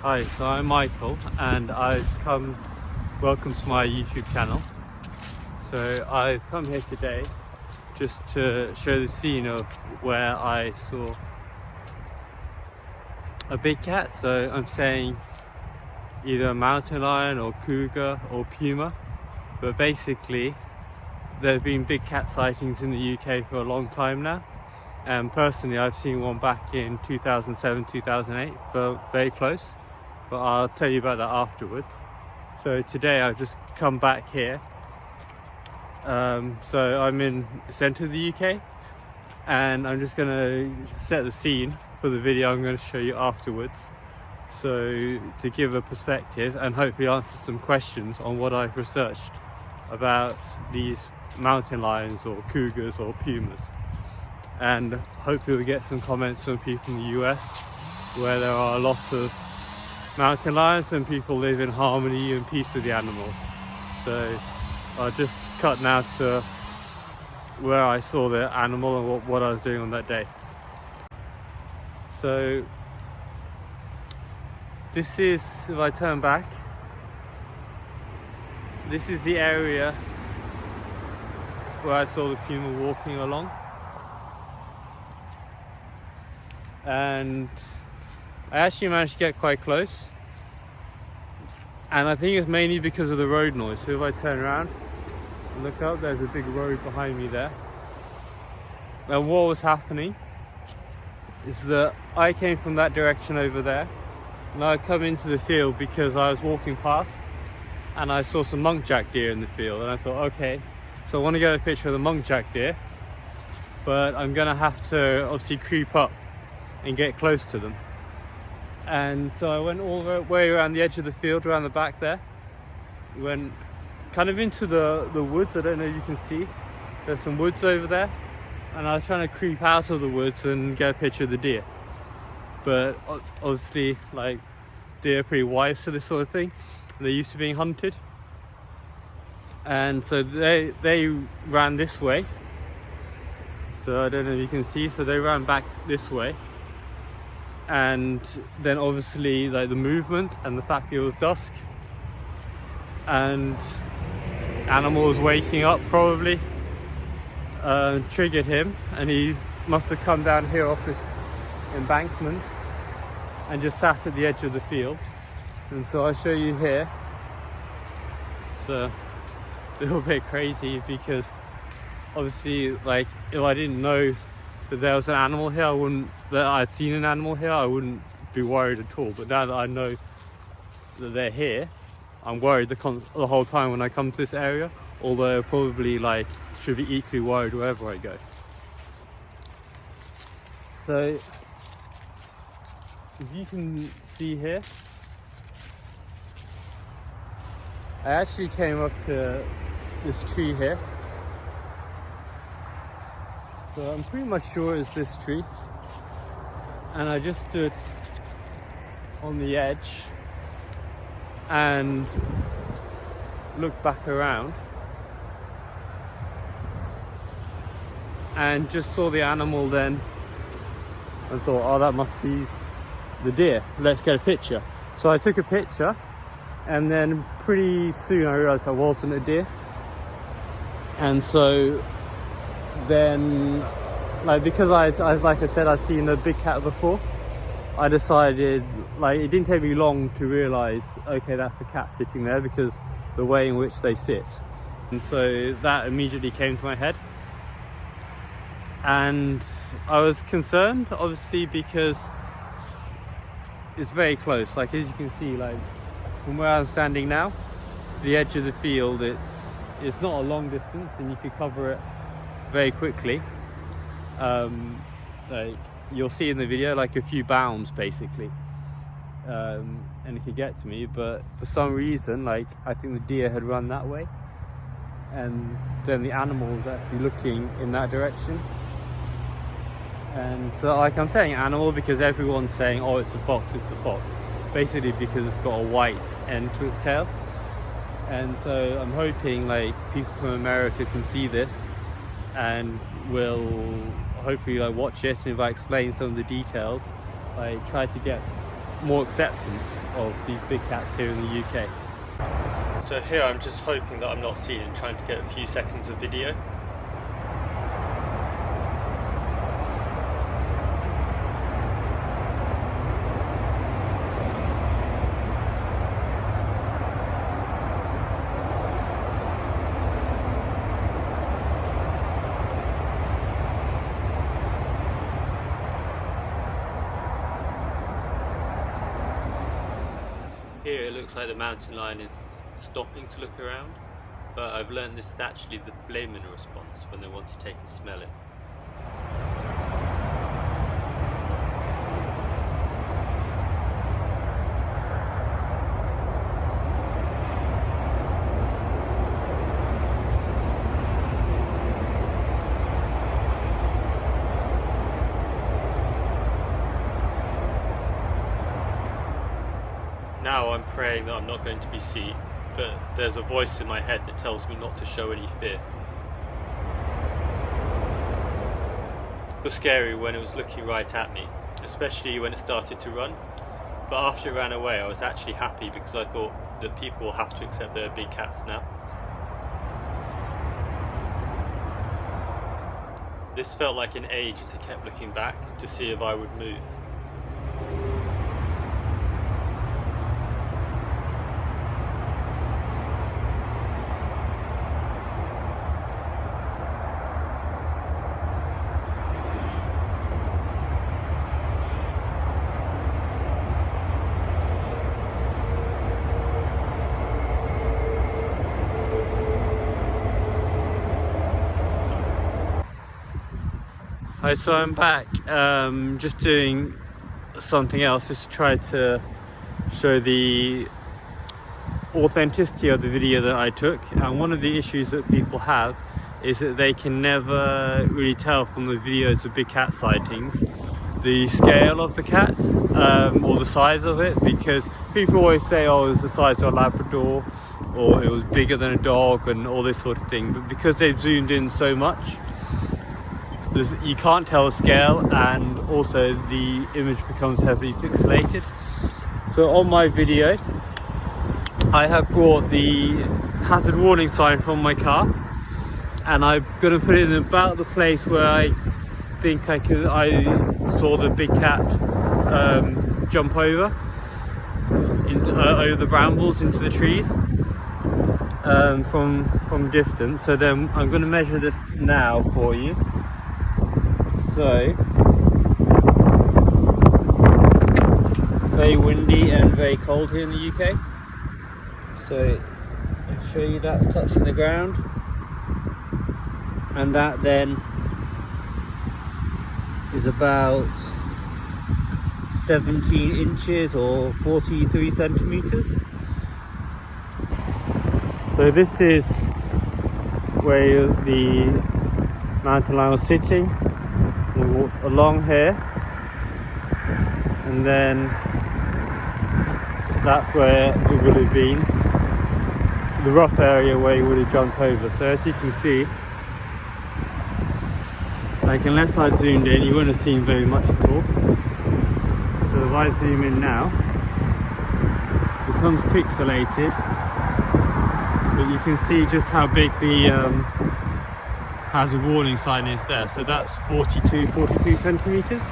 Hi, so I'm Michael and welcome to my YouTube channel. So I've come here today just to show the scene of where I saw a big cat. So I'm saying either a mountain lion or cougar or puma, but basically there have been big cat sightings in the UK for a long time now. And personally I've seen one back in 2007, 2008, but very close. But I'll tell you about that afterwards. So today I've just come back here. So I'm in the centre of the UK and I'm just going to set the scene for the video I'm going to show you afterwards. So to give a perspective and hopefully answer some questions on what I've researched about these mountain lions or cougars or pumas. And hopefully we'll get some comments from people in the US where there are lots of mountain lions and people live in harmony and peace with the animals. So I'll just cut now to where I saw the animal and what I was doing on that day. So this is, if I turn back, this is the area where I saw the puma walking along. And I actually managed to get quite close, and I think it's mainly because of the road noise. So if I turn around and look up, there's a big road behind me there. And what was happening is that I came from that direction over there, and I come into the field because I was walking past and I saw some muntjac deer in the field, and I thought, okay, so I want to get a picture of the muntjac deer, but I'm gonna have to obviously creep up and get close to them. And so I went all the way around the edge of the field, around the back there. Went kind of into the woods. I don't know if you can see. There's some woods over there. And I was trying to creep out of the woods and get a picture of the deer. But obviously, like, deer are pretty wise to this sort of thing. They're used to being hunted. And so they ran this way. So I don't know if you can see. So they ran back this way. And then obviously like the movement and the fact that it was dusk and animal was waking up probably triggered him, and he must have come down here off this embankment and just sat at the edge of the field. And so I'll show you here. It's a little bit crazy because obviously, like, if I didn't know that there was an animal here, that I'd seen an animal here, I wouldn't be worried at all. But now that I know that they're here, I'm worried the whole time when I come to this area, although I probably like should be equally worried wherever I go. So if you can see here, I actually came up to this tree here. So I'm pretty much sure it's this tree, and I just stood on the edge and looked back around and just saw the animal then and thought, oh, that must be the deer, let's get a picture. So I took a picture, and then pretty soon I realized that wasn't a deer. And so then, like, because I like I said, I'd seen a big cat before, I decided, like, it didn't take me long to realize, okay, that's a cat sitting there because the way in which they sit. And so that immediately came to my head, and I was concerned obviously because it's very close. Like, as you can see, like from where I'm standing now to the edge of the field, it's not a long distance and you could cover it very quickly. Like you'll see in the video, like a few bounds basically, and it could get to me. But for some reason, like, I think the deer had run that way, and then the animal was actually looking in that direction. And so, like, I'm saying animal because everyone's saying, oh, it's a fox, basically because it's got a white end to its tail. And so I'm hoping like people from America can see this and will hopefully like watch it, and if I explain some of the details, I try to get more acceptance of these big cats here in the UK. So here I'm just hoping that I'm not seen and trying to get a few seconds of video. Here it looks like the mountain lion is stopping to look around, but I've learned this is actually the flaming response when they want to take and smell it. Now I'm praying that I'm not going to be seen, but there's a voice in my head that tells me not to show any fear. It was scary when it was looking right at me, especially when it started to run, but after it ran away I was actually happy because I thought that people will have to accept there are big cats now. This felt like an age as it kept looking back to see if I would move. Hi, so I'm back, just doing something else, just to try to show the authenticity of the video that I took. And one of the issues that people have is that they can never really tell from the videos of big cat sightings the scale of the cat or the size of it, because people always say, oh, it was the size of a Labrador or it was bigger than a dog and all this sort of thing, but because they've zoomed in so much, you can't tell the scale, and also the image becomes heavily pixelated. So on my video I have brought the hazard warning sign from my car, and I'm going to put it in about the place where I think I saw the big cat jump over the brambles into the trees from distance. So then I'm going to measure this now for you. So, very windy and very cold here in the UK. So, I'll show you that's touching the ground. And that then is about 17 inches or 43 centimeters. So this is where the mountain lion was sitting. We walked along here, and then that's where it would have been, the rough area where he would have jumped over. So as you can see, like, unless I'd zoomed in, you wouldn't have seen very much at all. So if I zoom in now, it becomes pixelated, but you can see just how big the hazard warning sign is there. So that's 43 centimeters.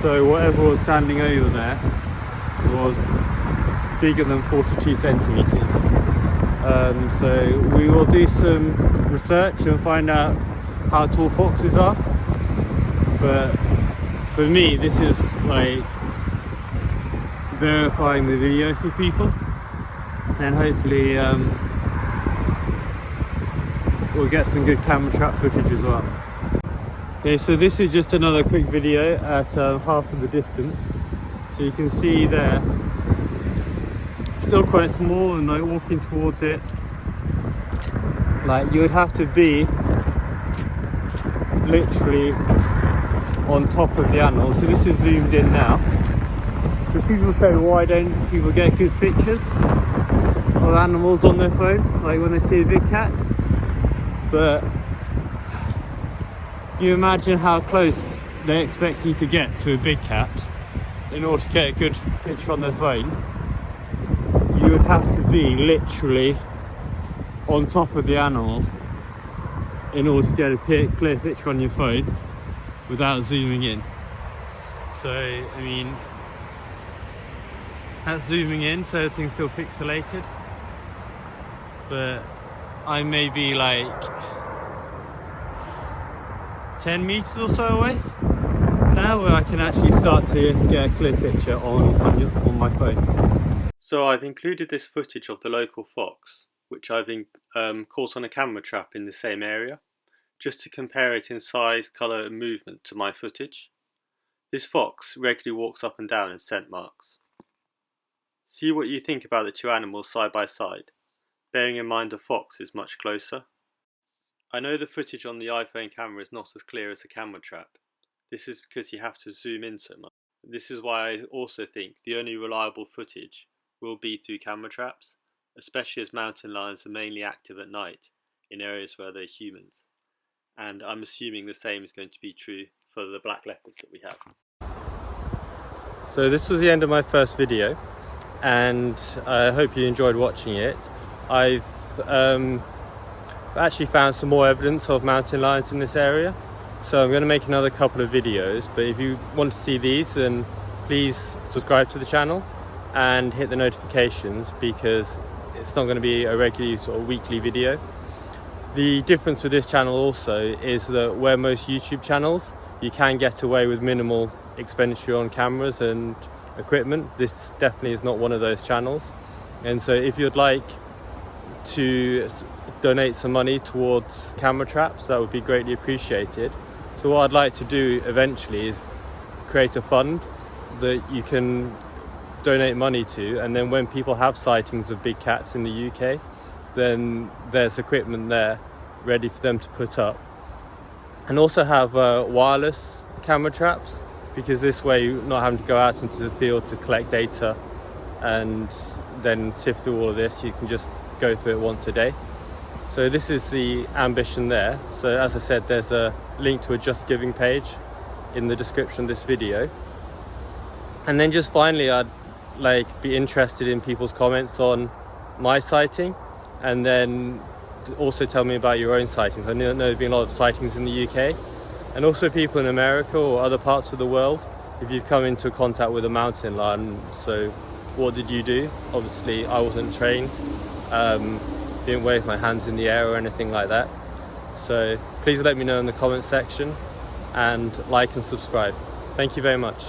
So whatever was standing over there was bigger than 42 centimeters. So we will do some research and find out how tall foxes are, but for me this is like verifying the video for people, and hopefully we'll get some good camera trap footage as well. Okay, so this is just another quick video at half of the distance. So you can see there, still quite small, and like walking towards it, like you would have to be literally on top of the animal. So this is zoomed in now. So people say, why don't people get good pictures of animals on their phone, like when they see a big cat? But you imagine how close they expect you to get to a big cat. in order to get a good picture on their phone, you would have to be literally on top of the animal in order to get a clear picture on your phone without zooming in. So, I mean, that's zooming in, so everything's still pixelated. But I may be like 10 meters or so away now, where I can actually start to get a clear picture on my phone. So I've included this footage of the local fox, which I've caught on a camera trap in the same area, just to compare it in size, colour and movement to my footage. This fox regularly walks up and down in scent marks. See what you think about the two animals side by side, bearing in mind the fox is much closer. I know the footage on the iPhone camera is not as clear as a camera trap. This is because you have to zoom in so much. This is why I also think the only reliable footage will be through camera traps, especially as mountain lions are mainly active at night in areas where there are humans. And I'm assuming the same is going to be true for the black leopards that we have. So this was the end of my first video, and I hope you enjoyed watching it. I've actually found some more evidence of mountain lions in this area, so I'm going to make another couple of videos. But if you want to see these, then please subscribe to the channel and hit the notifications, because it's not going to be a regular sort of weekly video. The difference with this channel also is that where most YouTube channels you can get away with minimal expenditure on cameras and equipment, this definitely is not one of those channels. And so if you'd like to donate some money towards camera traps, that would be greatly appreciated. So what I'd like to do eventually is create a fund that you can donate money to, and then when people have sightings of big cats in the UK, then there's equipment there ready for them to put up. And also have wireless camera traps, because this way you're not having to go out into the field to collect data and then sift through all of this. You can just go through it once a day. So this is the ambition there. So as I said, there's a link to a Just Giving page in the description of this video. And then just finally, I'd be interested in people's comments on my sighting, and then also tell me about your own sightings. I know there's been a lot of sightings in the UK, and also people in America or other parts of the world, if you've come into contact with a mountain lion. So what did you do? Obviously I wasn't trained, didn't wave my hands in the air or anything like that. So please let me know in the comment section, and like and subscribe. Thank you very much.